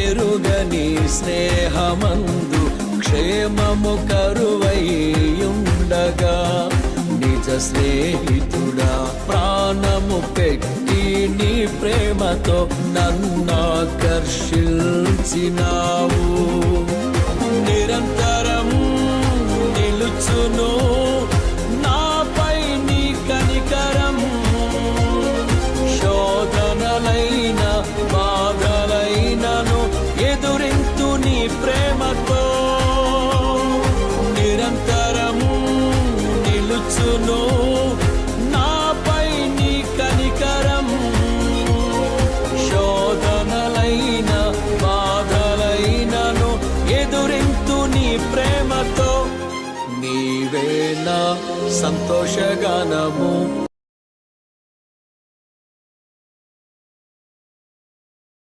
ఎరుగని స్నేహమందు క్షేమము కరువైయుండగా నిజ స్నేహితుడా ప్రాణము పెట్టి నీ ప్రేమతో నన్నాకర్షించినావు. నిరంతరం నిలుచును నాపై నీ కనికరం, శోధనలైన బాధలైనను ఎదురింతు నీ ప్రేమతో. నిరంతరం నిలుచును నాపై నీ కనికరం, శోధనలైన బాధలైనను ఎదురింతు నీ ప్రేమతో. నీవే నా సంతోషగానము,